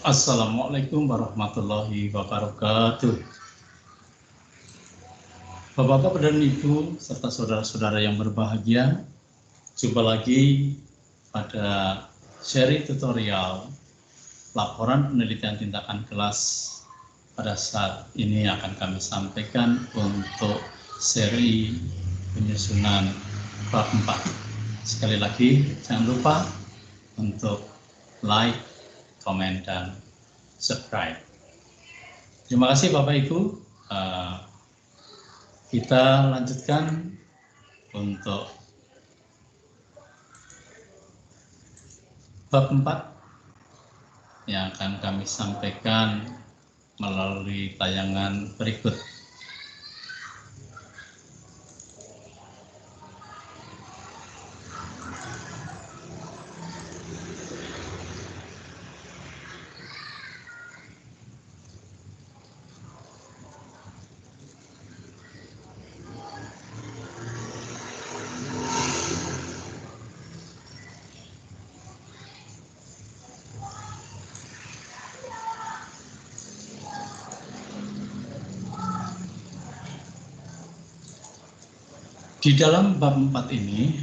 Assalamualaikum warahmatullahi wabarakatuh. Bapak-bapak dan Ibu serta saudara-saudara yang berbahagia, jumpa lagi pada seri tutorial laporan penelitian tindakan kelas. Pada saat ini akan kami sampaikan untuk seri penyusunan bab 4. Sekali lagi jangan lupa untuk like, komen, dan subscribe. Terima kasih Bapak Ibu. Kita lanjutkan untuk bab 4 yang akan kami sampaikan melalui tayangan berikut. Di dalam bab 4 ini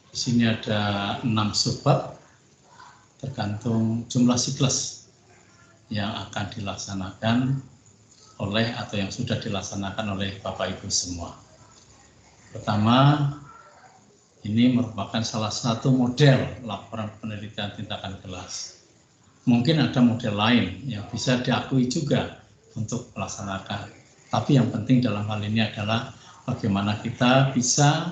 di sini ada 6 subbab tergantung jumlah siklus yang akan dilaksanakan oleh atau yang sudah dilaksanakan oleh Bapak Ibu semua. Pertama, ini merupakan salah satu model laporan penelitian tindakan kelas. Mungkin ada model lain yang bisa diakui juga untuk melaksanakan. Tapi yang penting dalam hal ini adalah bagaimana kita bisa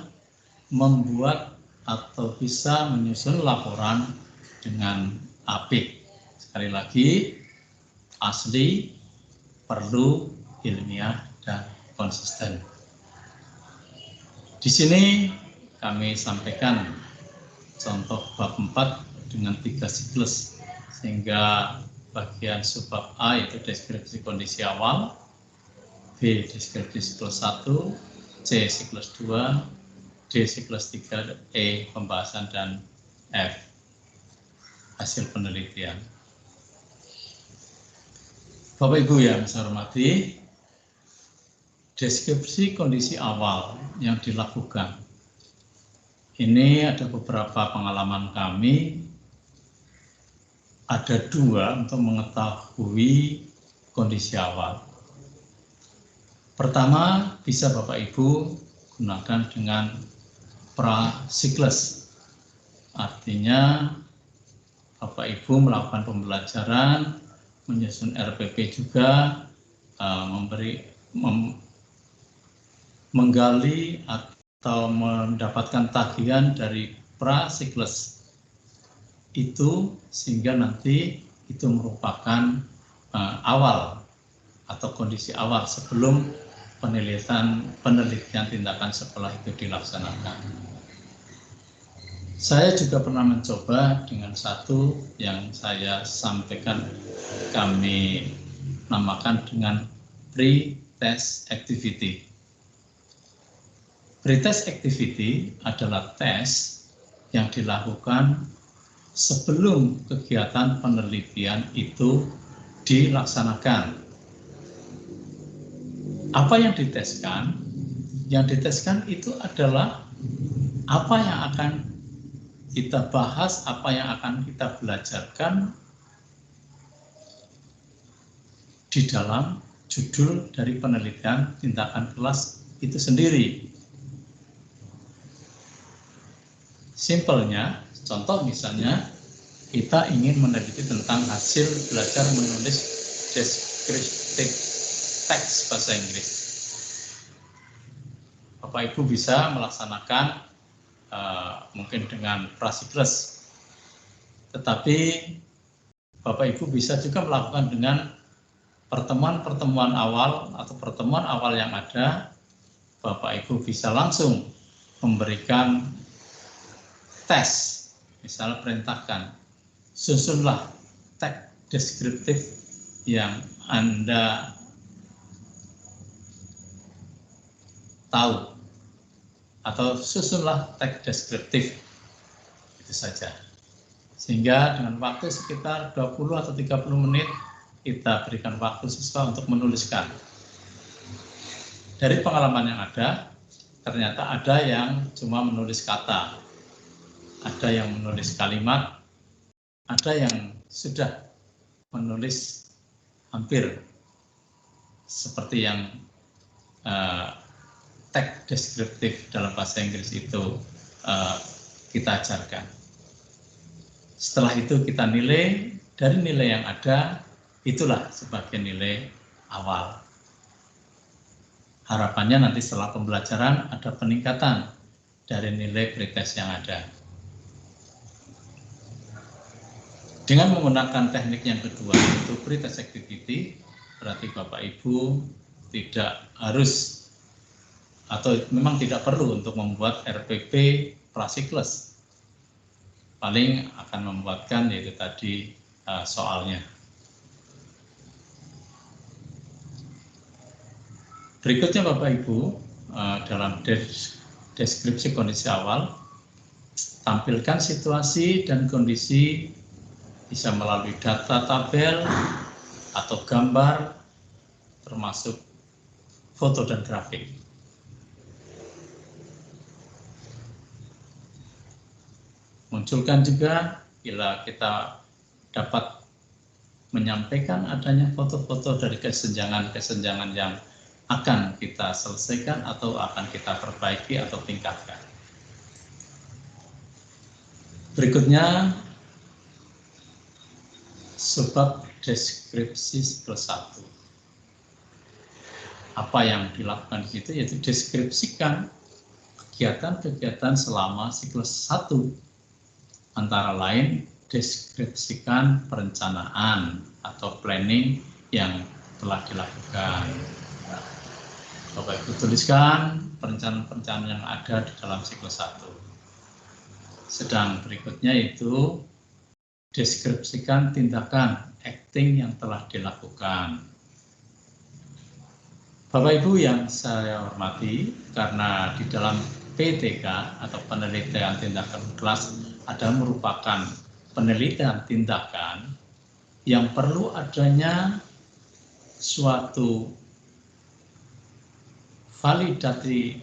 membuat atau bisa menyusun laporan dengan apik. Sekali lagi, asli, perlu, ilmiah, dan konsisten. Di sini kami sampaikan contoh bab 4 dengan 3 siklus, sehingga bagian subbab A yaitu deskripsi kondisi awal, B deskripsi siklus 1, C siklus 2, D siklus 3, E pembahasan, dan F hasil penelitian. Bapak Ibu yang saya hormati, deskripsi kondisi awal yang dilakukan. Ini ada beberapa pengalaman kami, ada 2 untuk mengetahui kondisi awal. Pertama, bisa Bapak Ibu gunakan dengan prasiklus. Artinya, Bapak Ibu melakukan pembelajaran, menyusun RPP juga, menggali atau mendapatkan tagihan dari prasiklus itu, sehingga nanti itu merupakan awal atau kondisi awal sebelum penelitian tindakan sekolah itu dilaksanakan. Saya juga pernah mencoba dengan satu yang saya sampaikan, kami namakan dengan pre-test activity. Pre-test activity adalah tes yang dilakukan sebelum kegiatan penelitian itu dilaksanakan. Apa yang diteskan? Yang diteskan itu adalah apa yang akan kita bahas, apa yang akan kita belajarkan di dalam judul dari penelitian tindakan kelas itu sendiri. Simpelnya, contoh misalnya, kita ingin meneliti tentang hasil belajar menulis deskriptif teks bahasa Inggris. Bapak Ibu bisa melaksanakan mungkin dengan prasiklus, tetapi Bapak Ibu bisa juga melakukan dengan pertemuan-pertemuan awal atau pertemuan awal yang ada. Bapak Ibu bisa langsung memberikan tes, misalnya perintahkan, susunlah teks deskriptif yang Anda tahu, atau susunlah teks deskriptif, itu saja. Sehingga dengan waktu sekitar 20 atau 30 menit kita berikan waktu siswa untuk menuliskan. Dari pengalaman yang ada, ternyata ada yang cuma menulis kata, ada yang menulis kalimat, ada yang sudah menulis hampir seperti yang teks deskriptif dalam bahasa Inggris itu kita ajarkan. Setelah itu kita nilai, dari nilai yang ada, itulah sebagai nilai awal. Harapannya nanti setelah pembelajaran ada peningkatan dari nilai pretest yang ada. Dengan menggunakan teknik yang kedua, yaitu pretest activity, berarti Bapak Ibu tidak harus atau memang tidak perlu untuk membuat RPP prasiklus. Paling akan membuatkan yaitu tadi soalnya. Berikutnya Bapak Ibu, dalam deskripsi kondisi awal, tampilkan situasi dan kondisi bisa melalui data tabel atau gambar, termasuk foto dan grafik. Munculkan juga bila kita dapat menyampaikan adanya foto-foto dari kesenjangan-kesenjangan yang akan kita selesaikan atau akan kita perbaiki atau tingkatkan. Berikutnya, sebab deskripsi plus 1. Apa yang dilakukan di situ yaitu deskripsikan kegiatan-kegiatan selama siklus 1. Antara lain, deskripsikan perencanaan atau planning yang telah dilakukan. Bapak Ibu tuliskan perencanaan-perencanaan yang ada di dalam siklus 1. Sedang berikutnya itu deskripsikan tindakan acting yang telah dilakukan. Bapak Ibu yang saya hormati, karena di dalam PTK atau penelitian tindakan kelas ada merupakan penelitian tindakan yang perlu adanya suatu validasi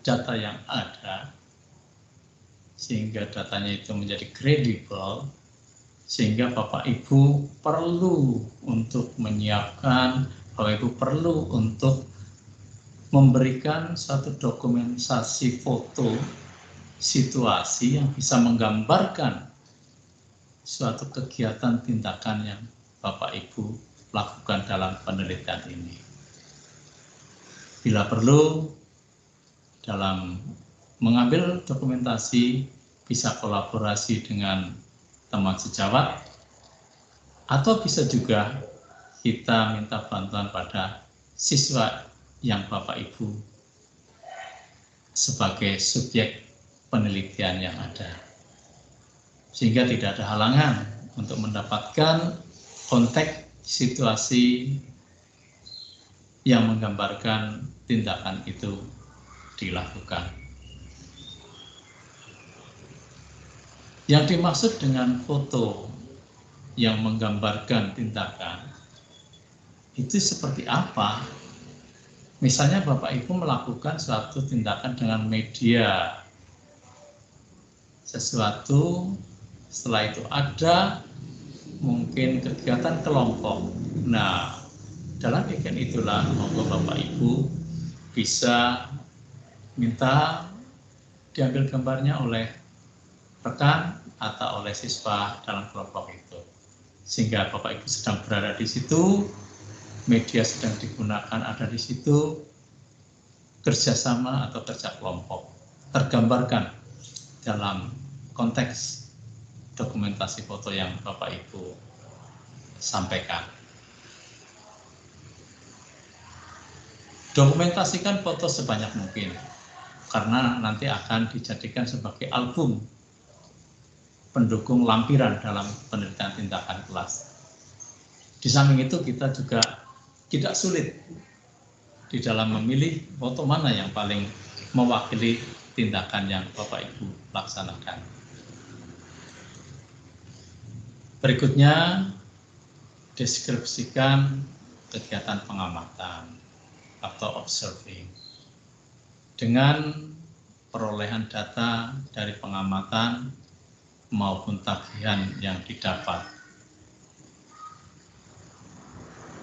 data yang ada, sehingga datanya itu menjadi kredibel, sehingga Bapak Ibu perlu untuk menyiapkan, Bapak Ibu perlu untuk memberikan satu dokumentasi foto situasi yang bisa menggambarkan suatu kegiatan tindakan yang Bapak Ibu lakukan dalam penelitian ini. Bila perlu, dalam mengambil dokumentasi bisa kolaborasi dengan teman sejawat, atau bisa juga kita minta bantuan pada siswa yang Bapak Ibu sebagai subjek penelitian yang ada. Sehingga tidak ada halangan untuk mendapatkan konteks situasi yang menggambarkan tindakan itu dilakukan. Yang dimaksud dengan foto yang menggambarkan tindakan itu seperti apa? Misalnya Bapak Ibu melakukan suatu tindakan dengan media sesuatu, setelah itu ada mungkin kegiatan kelompok. Nah, dalam kegiatan itulah monggo Bapak Ibu bisa minta diambil gambarnya oleh rekan atau oleh siswa dalam kelompok itu. Sehingga Bapak Ibu sedang berada di situ, media sedang digunakan ada di situ, kerjasama atau kerja kelompok tergambarkan dalam konteks dokumentasi foto yang Bapak Ibu sampaikan. Dokumentasikan foto sebanyak mungkin, karena nanti akan dijadikan sebagai album pendukung lampiran dalam penelitian tindakan kelas. Di samping itu kita juga tidak sulit di dalam memilih foto mana yang paling mewakili tindakan yang Bapak Ibu laksanakan. Berikutnya, deskripsikan kegiatan pengamatan atau observing. Dengan perolehan data dari pengamatan maupun tagihan yang didapat.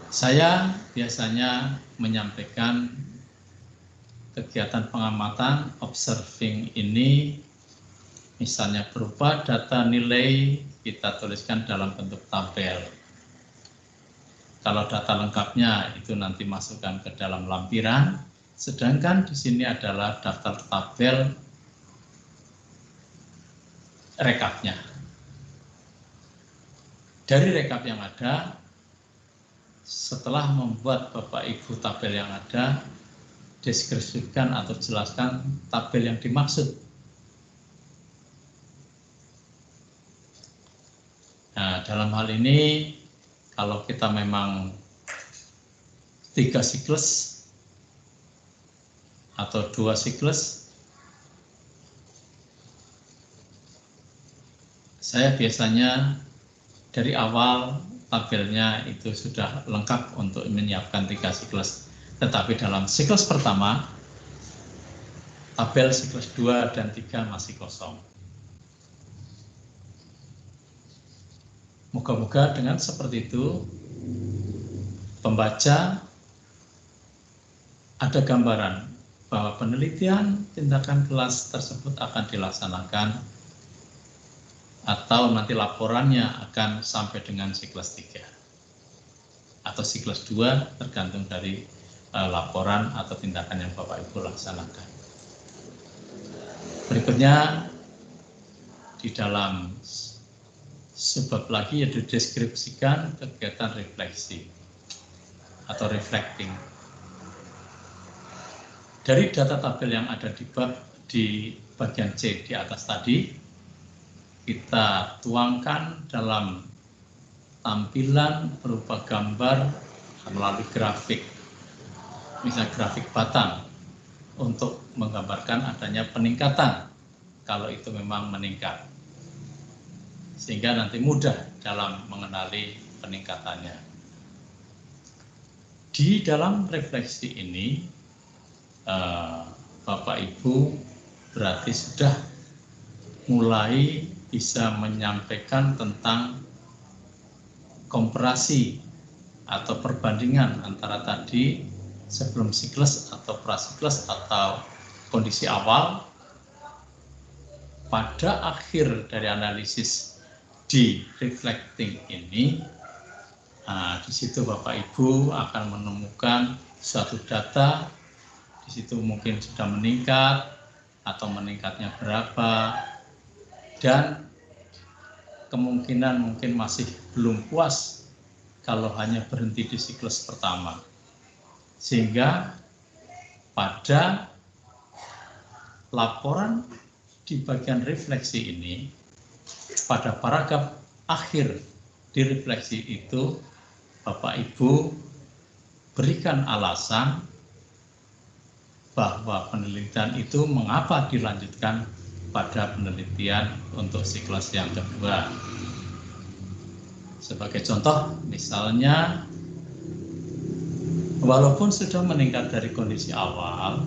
Saya biasanya menyampaikan kegiatan pengamatan observing ini misalnya berupa data nilai kita tuliskan dalam bentuk tabel. Kalau data lengkapnya itu nanti masukkan ke dalam lampiran, sedangkan di sini adalah daftar tabel rekapnya. Dari rekap yang ada, setelah membuat Bapak Ibu tabel yang ada, deskripsikan atau jelaskan tabel yang dimaksud. Nah, dalam hal ini, kalau kita memang 3 siklus atau 2 siklus, saya biasanya dari awal tabelnya itu sudah lengkap untuk menyiapkan 3 siklus. Tetapi dalam siklus pertama, tabel siklus 2 dan 3 masih kosong. Moga-moga dengan seperti itu, pembaca ada gambaran bahwa penelitian tindakan kelas tersebut akan dilaksanakan atau nanti laporannya akan sampai dengan siklus 3 atau siklus 2 tergantung dari laporan atau tindakan yang Bapak Ibu laksanakan. Berikutnya di dalam sebab lagi yaitu deskripsikan kegiatan refleksi atau reflecting. Dari data tabel yang ada di bagian C di atas tadi, kita tuangkan dalam tampilan berupa gambar melalui grafik, misalnya grafik batang, untuk menggambarkan adanya peningkatan kalau itu memang meningkat, sehingga nanti mudah dalam mengenali peningkatannya. Di dalam refleksi ini, Bapak Ibu berarti sudah mulai bisa menyampaikan tentang komparasi atau perbandingan antara tadi sebelum siklus atau prasiklus atau kondisi awal pada akhir dari analisis di reflecting ini. Nah, di situ Bapak Ibu akan menemukan suatu data, di situ mungkin sudah meningkat atau meningkatnya berapa, dan kemungkinan mungkin masih belum puas kalau hanya berhenti di siklus pertama. Sehingga pada laporan di bagian refleksi ini, pada paragraf akhir di refleksi itu, Bapak Ibu berikan alasan bahwa penelitian itu mengapa dilanjutkan pada penelitian untuk siklus yang kedua. Sebagai contoh, misalnya, walaupun sudah meningkat dari kondisi awal,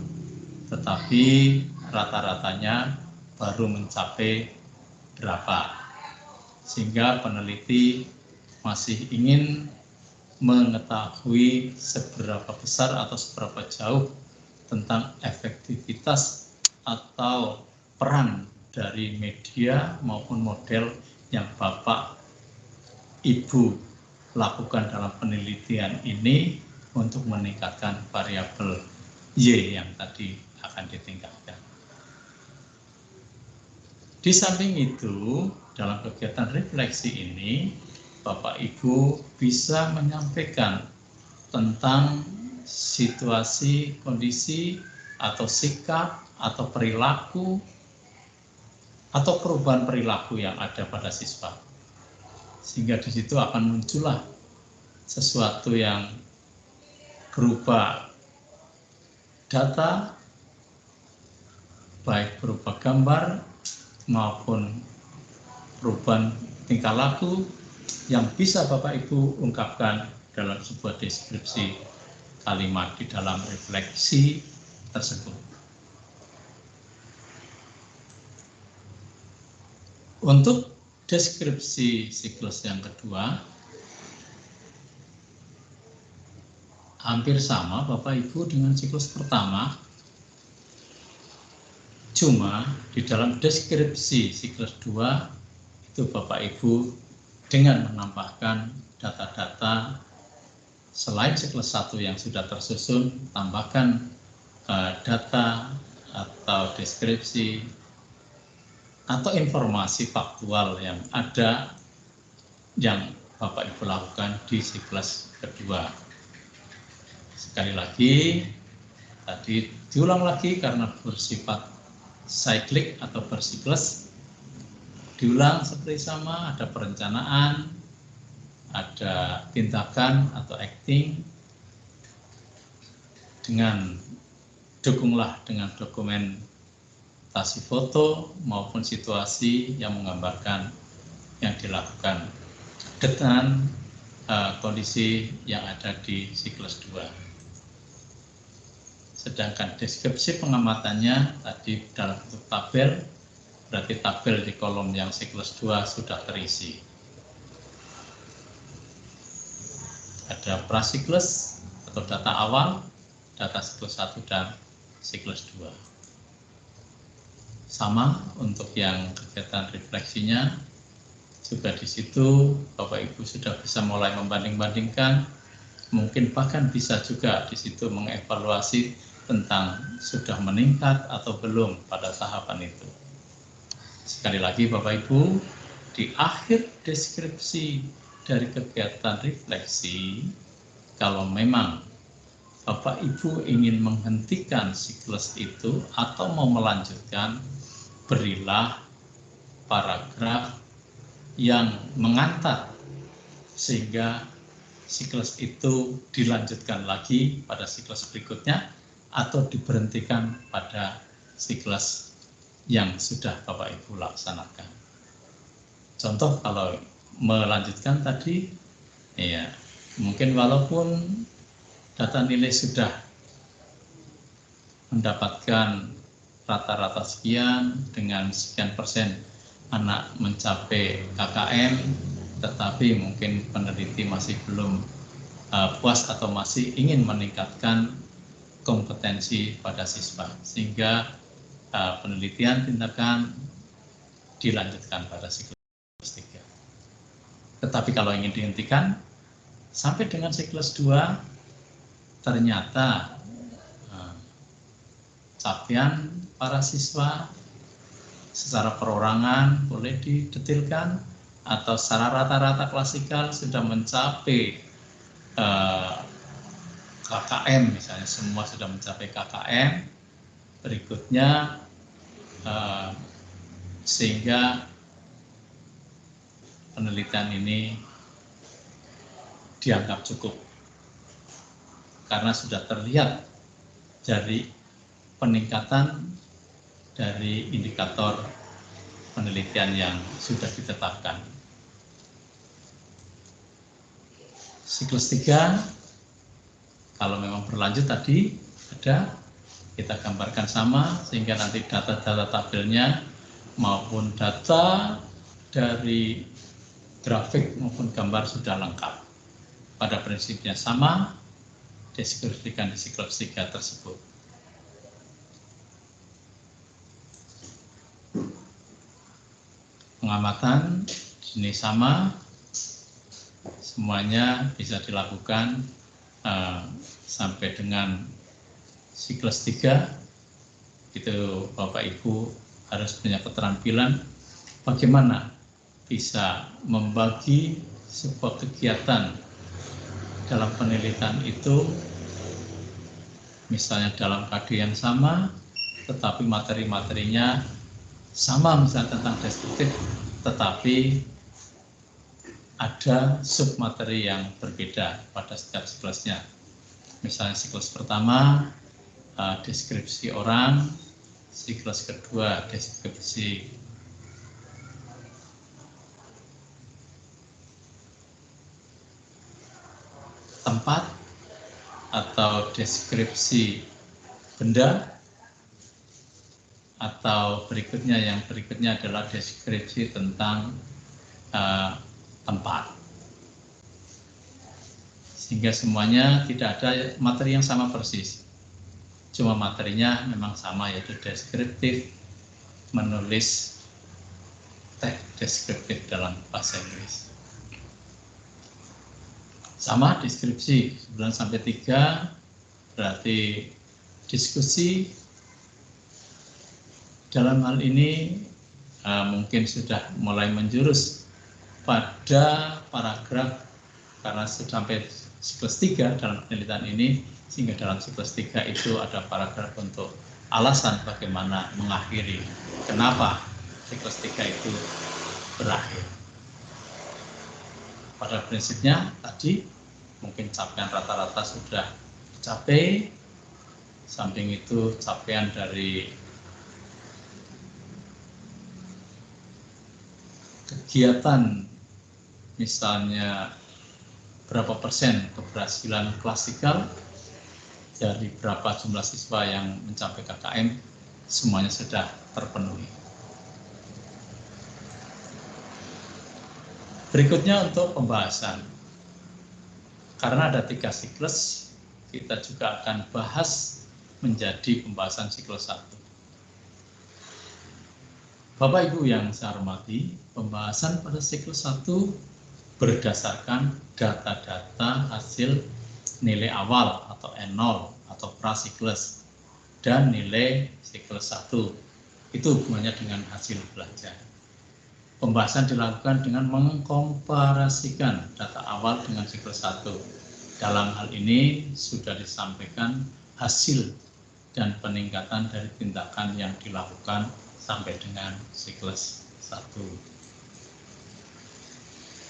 tetapi rata-ratanya baru mencapai berapa, sehingga peneliti masih ingin mengetahui seberapa besar atau seberapa jauh tentang efektivitas atau peran dari media maupun model yang Bapak Ibu lakukan dalam penelitian ini untuk meningkatkan variabel Y yang tadi akan ditingkatkan. Di samping itu, dalam kegiatan refleksi ini, Bapak Ibu bisa menyampaikan tentang situasi, kondisi, atau sikap, atau perilaku, atau perubahan perilaku yang ada pada siswa. Sehingga di situ akan muncullah sesuatu yang berupa data, baik berupa gambar maupun perubahan tingkah laku yang bisa Bapak Ibu ungkapkan dalam sebuah deskripsi kalimat di dalam refleksi tersebut. Untuk deskripsi siklus yang kedua, hampir sama Bapak Ibu dengan siklus pertama, cuma di dalam deskripsi siklus 2 itu Bapak Ibu dengan menambahkan data-data selain siklus 1 yang sudah tersusun, tambahkan data atau deskripsi atau informasi faktual yang ada yang Bapak Ibu lakukan di siklus kedua. Sekali lagi, tadi diulang lagi karena bersifat cyclic atau bersiklus. Diulang seperti sama, ada perencanaan, ada tindakan atau acting, dukunglah dengan dokumentasi foto maupun situasi yang menggambarkan yang dilakukan dengan kondisi yang ada di siklus 2. Sedangkan deskripsi pengamatannya tadi dalam bentuk tabel, berarti tabel di kolom yang siklus 2 sudah terisi. Ada prasiklus atau data awal, data siklus 1 dan siklus 2. Sama untuk yang kegiatan refleksinya, juga di situ Bapak Ibu sudah bisa mulai membanding-bandingkan, mungkin bahkan bisa juga di situ mengevaluasi tentang sudah meningkat atau belum pada tahapan itu. Sekali lagi Bapak Ibu, di akhir deskripsi dari kegiatan refleksi, kalau memang Bapak Ibu ingin menghentikan siklus itu atau mau melanjutkan, berilah paragraf yang mengantar sehingga siklus itu dilanjutkan lagi pada siklus berikutnya atau diberhentikan pada siklus yang sudah Bapak Ibu laksanakan. Contoh kalau melanjutkan tadi, ya mungkin walaupun data nilai sudah mendapatkan rata-rata sekian dengan sekian persen anak mencapai KKM, tetapi mungkin peneliti masih belum puas atau masih ingin meningkatkan kompetensi pada siswa, sehingga penelitian tindakan dilanjutkan pada siklus 3. Tetapi kalau ingin dihentikan sampai dengan siklus 2, ternyata capaian para siswa secara perorangan boleh didetilkan atau secara rata-rata klasikal sudah mencapai KKM, misalnya semua sudah mencapai KKM, berikutnya sehingga penelitian ini dianggap cukup karena sudah terlihat dari peningkatan dari indikator penelitian yang sudah ditetapkan. Siklus 3, kalau memang berlanjut tadi ada, kita gambarkan sama sehingga nanti data-data tabelnya maupun data dari grafik maupun gambar sudah lengkap. Pada prinsipnya sama, deskripsikan di siklus 3 tersebut. Pengamatan ini sama, semuanya bisa dilakukan sampai dengan siklus 3. Itu Bapak Ibu harus punya keterampilan bagaimana bisa membagi sebuah kegiatan dalam penelitian itu, misalnya dalam KD yang sama, tetapi materi-materinya sama, misalnya tentang deskriptif, tetapi ada submateri yang berbeda pada setiap siklusnya. Misalnya siklus pertama deskripsi orang, siklus kedua deskripsi tempat atau deskripsi benda, atau yang berikutnya adalah deskripsi tentang tempat. Sehingga semuanya tidak ada materi yang sama persis. Cuma materinya memang sama, yaitu deskriptif, menulis teks deskriptif dalam bahasa Inggris. Sama deskripsi 9-3 berarti diskusi. Dalam hal ini mungkin sudah mulai menjurus pada paragraf, karena sampai siklus 3 dalam penelitian ini, sehingga dalam siklus 3 itu ada paragraf untuk alasan bagaimana mengakhiri, kenapa siklus 3 itu berakhir. Pada prinsipnya tadi mungkin capaian rata-rata sudah dicapai, samping itu capaian dari kegiatan, misalnya berapa persen keberhasilan klasikal dari berapa jumlah siswa yang mencapai KKM, semuanya sudah terpenuhi. Berikutnya untuk pembahasan, karena ada 3 siklus, kita juga akan bahas menjadi pembahasan siklus 1. Bapak Ibu yang saya hormati, pembahasan pada siklus 1 berdasarkan data-data hasil nilai awal atau N0 atau prasiklus dan nilai siklus 1. Itu hubungannya dengan hasil belajar. Pembahasan dilakukan dengan mengkomparasikan data awal dengan siklus 1. Dalam hal ini sudah disampaikan hasil dan peningkatan dari tindakan yang dilakukan sampai dengan siklus 1.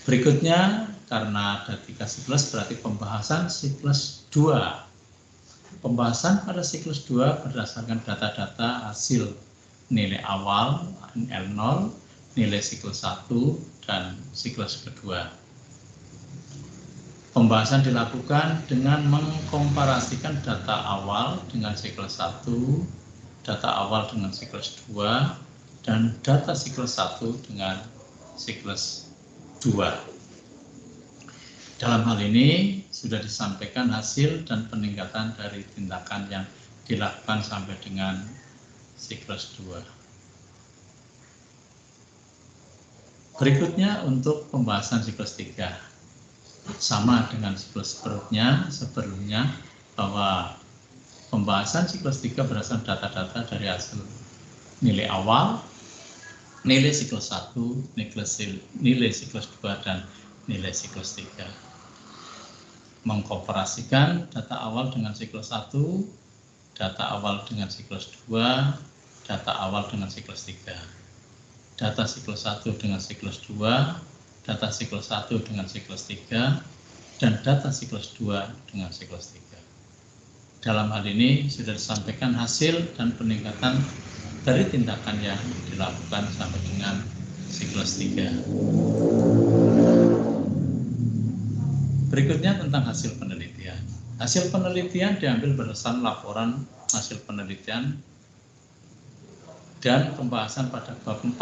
Berikutnya, karena ada 3 siklus, berarti pembahasan siklus 2. Pembahasan pada siklus 2 berdasarkan data-data hasil nilai awal L0, nilai siklus 1, dan siklus kedua. Pembahasan dilakukan dengan mengkomparasikan data awal dengan siklus 1, data awal dengan siklus 2, dan data siklus 1 dengan siklus 2. Dalam hal ini sudah disampaikan hasil dan peningkatan dari tindakan yang dilakukan sampai dengan siklus 2. Berikutnya untuk pembahasan siklus 3. Sama dengan siklus sebelumnya bahwa pembahasan siklus 3 berdasarkan data-data dari hasil nilai awal, nilai siklus 1, nilai siklus 2, dan nilai siklus 3. Mengkomparasikan data awal dengan siklus 1, data awal dengan siklus 2, data awal dengan siklus 3. Data siklus 1 dengan siklus 2, data siklus 1 dengan siklus 3, dan data siklus 2 dengan siklus 3. Dalam hal ini sudah disampaikan hasil dan peningkatan dari tindakan yang dilakukan sampai dengan siklus 3. Berikutnya tentang hasil penelitian. Hasil penelitian diambil berdasarkan laporan hasil penelitian dan pembahasan pada bab 4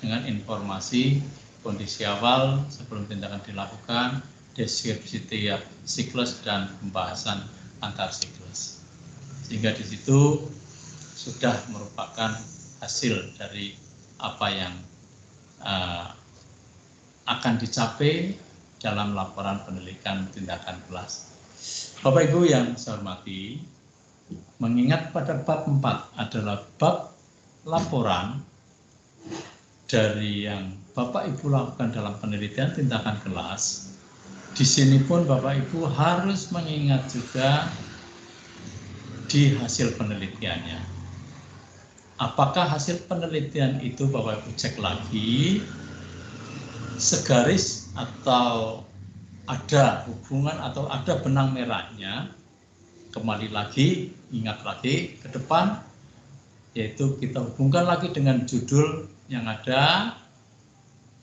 dengan informasi kondisi awal sebelum tindakan dilakukan, deskripsi tiap siklus, dan pembahasan antar siklus. Sehingga di situ sudah merupakan hasil dari apa yang akan dicapai dalam laporan penelitian tindakan kelas. Bapak Ibu yang saya hormati, mengingat pada bab 4 adalah bab laporan dari yang Bapak Ibu lakukan dalam penelitian tindakan kelas. Di sini pun Bapak Ibu harus mengingat juga di hasil penelitiannya. Apakah hasil penelitian itu Bapak Ibu cek lagi segaris atau ada hubungan atau ada benang merahnya. Kembali lagi, ingat lagi ke depan, yaitu kita hubungkan lagi dengan judul yang ada.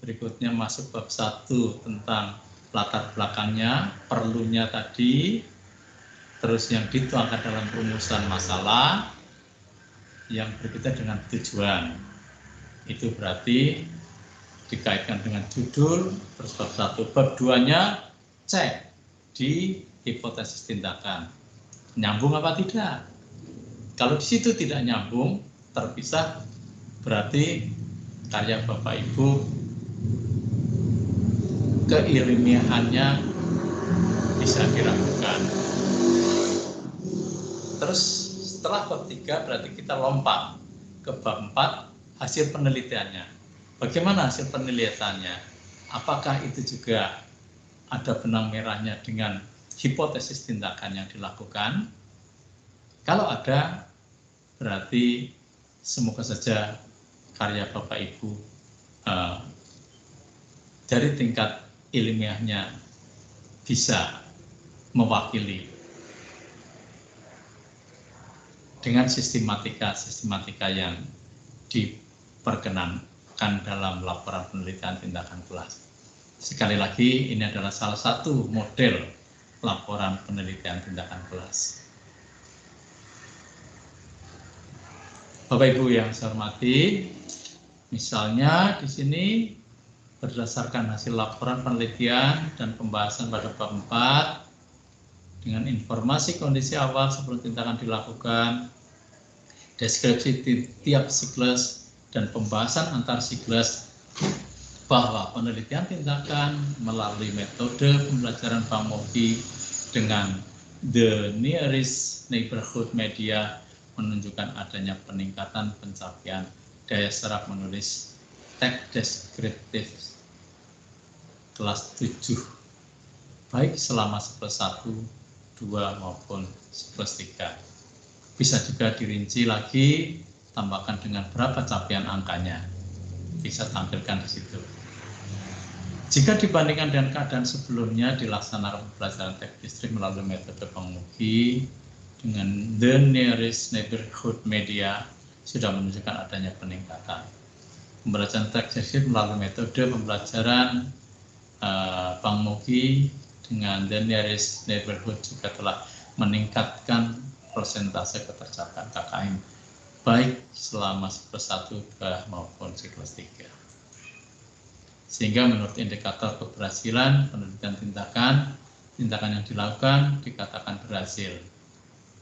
Berikutnya masuk bab 1 tentang latar belakangnya, perlunya tadi, terus yang dituangkan dalam rumusan masalah, yang berbeda dengan tujuan. Itu berarti dikaitkan dengan judul, terus bab 1, bab 2-nya cek di hipotesis tindakan. Nyambung apa tidak? Kalau di situ tidak nyambung, terpisah, berarti karya Bapak Ibu keilmiahannya bisa diragukan. Terus setelah bab 3 berarti kita lompat ke bab 4, hasil penelitiannya. Bagaimana hasil penelitiannya? Apakah itu juga ada benang merahnya dengan hipotesis tindakan yang dilakukan? Kalau ada, berarti semoga saja karya Bapak Ibu dari tingkat ilmiahnya bisa mewakili dengan sistematika yang diperkenankan dalam laporan penelitian tindakan kelas. Sekali lagi, ini adalah salah satu model laporan penelitian tindakan kelas. Bapak Ibu yang saya hormati, misalnya di sini berdasarkan hasil laporan penelitian dan pembahasan pada bab 4 dengan informasi kondisi awal sebelum tindakan dilakukan, deskripsi tiap siklus dan pembahasan antar siklus, bahwa penelitian tindakan melalui metode pembelajaran Bang-Mogi dengan the nearest neighborhood media menunjukkan adanya peningkatan pencapaian daya serap menulis teks deskriptif kelas 7 baik selama siklus 1, 2 maupun siklus 3. Bisa juga dirinci lagi, tambahkan dengan berapa capaian angkanya, bisa tampilkan di situ. Jika dibandingkan dengan keadaan sebelumnya dilaksanakan pembelajaran teks distrik melalui metode Bang-Mogi dengan the nearest neighborhood media sudah menunjukkan adanya peningkatan. Pembelajaran teks distrik melalui metode pembelajaran Bang-Mogi dengan the nearest neighborhood juga telah meningkatkan persentase ketercapaian KKM baik selama siklus 1, 2 maupun siklus 3. Sehingga menurut indikator keberhasilan penelitian tindakan yang dilakukan dikatakan berhasil.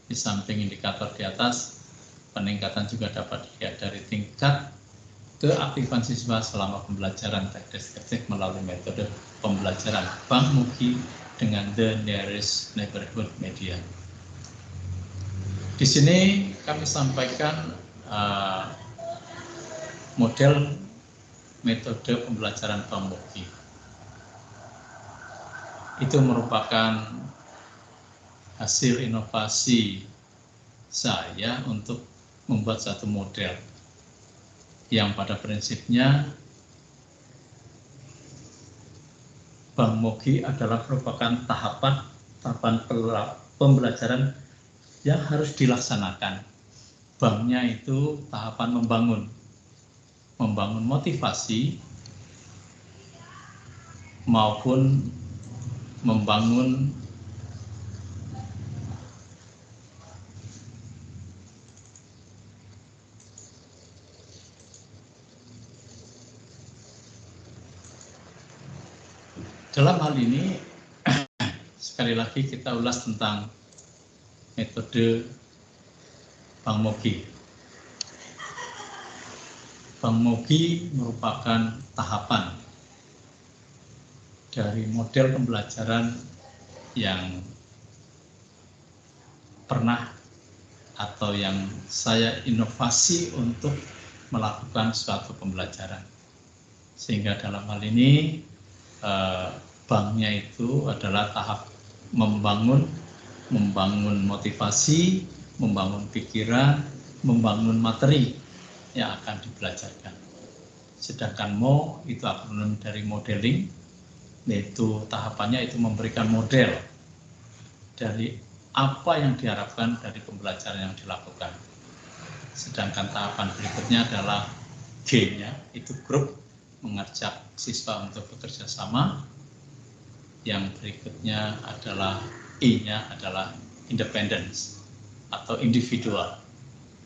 Di samping indikator di atas, peningkatan juga dapat dilihat dari tingkat keaktifan siswa selama pembelajaran teks deskriptif melalui metode pembelajaran Bang-Mogi dengan the nearest neighborhood media. Di sini kami sampaikan model metode pembelajaran Bang-Mogi. Itu merupakan hasil inovasi saya untuk membuat satu model yang pada prinsipnya Bang-Mogi adalah merupakan tahapan pembelajaran yang harus dilaksanakan. Bang-nya itu tahapan membangun motivasi maupun membangun dalam hal ini. Sekali lagi kita ulas tentang metode Bang-Mogi. Bang-Mogi merupakan tahapan dari model pembelajaran yang pernah atau yang saya inovasi untuk melakukan suatu pembelajaran. Sehingga dalam hal ini Bang-nya itu adalah tahap membangun motivasi, membangun pikiran, membangun materi yang akan dibelajarkan. Sedangkan MO itu akronim dari modeling, yaitu tahapannya itu memberikan model dari apa yang diharapkan dari pembelajaran yang dilakukan. Sedangkan tahapan berikutnya adalah G-nya, itu grup, mengajak siswa untuk bekerja sama. Yang berikutnya adalah I-nya adalah independence atau individual.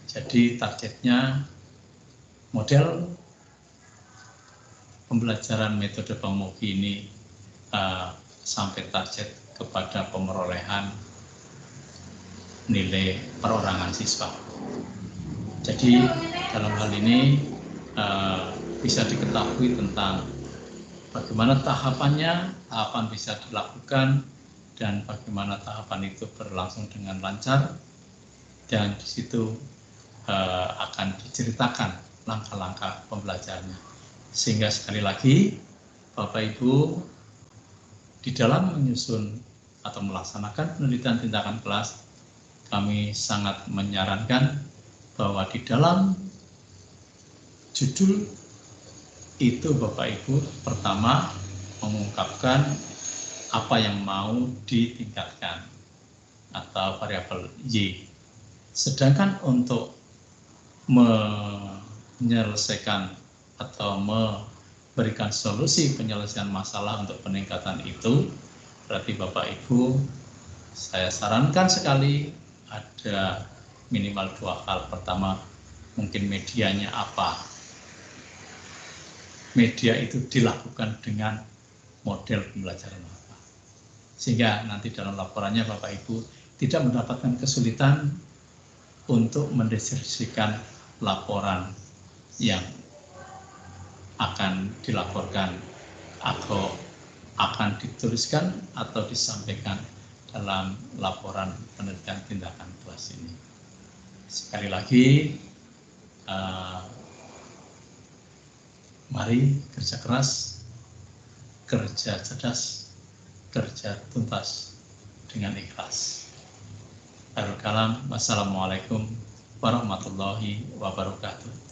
Jadi targetnya model pembelajaran metode Bang Mogi ini sampai target kepada pemerolehan nilai perorangan siswa. Jadi dalam hal ini bisa diketahui tentang bagaimana tahapannya, tahapan bisa dilakukan, dan bagaimana tahapan itu berlangsung dengan lancar, dan di situ akan diceritakan langkah-langkah pembelajarannya. Sehingga sekali lagi, Bapak Ibu, di dalam menyusun atau melaksanakan penelitian tindakan kelas, kami sangat menyarankan bahwa di dalam judul itu Bapak Ibu pertama mengungkapkan apa yang mau ditingkatkan atau variabel Y. Sedangkan untuk menyelesaikan atau memberikan solusi penyelesaian masalah untuk peningkatan itu, berarti Bapak Ibu saya sarankan sekali ada minimal 2 hal. Pertama, mungkin medianya apa. Media itu dilakukan dengan model pembelajaran apa. Sehingga nanti dalam laporannya Bapak Ibu tidak mendapatkan kesulitan untuk mendeskripsikan laporan yang akan dilaporkan atau akan dituliskan atau disampaikan dalam laporan penelitian tindakan kelas ini. Sekali lagi, mari kerja keras, kerja cerdas, kerja tuntas dengan ikhlas. Akhirul kalam, wassalamualaikum warahmatullahi wabarakatuh.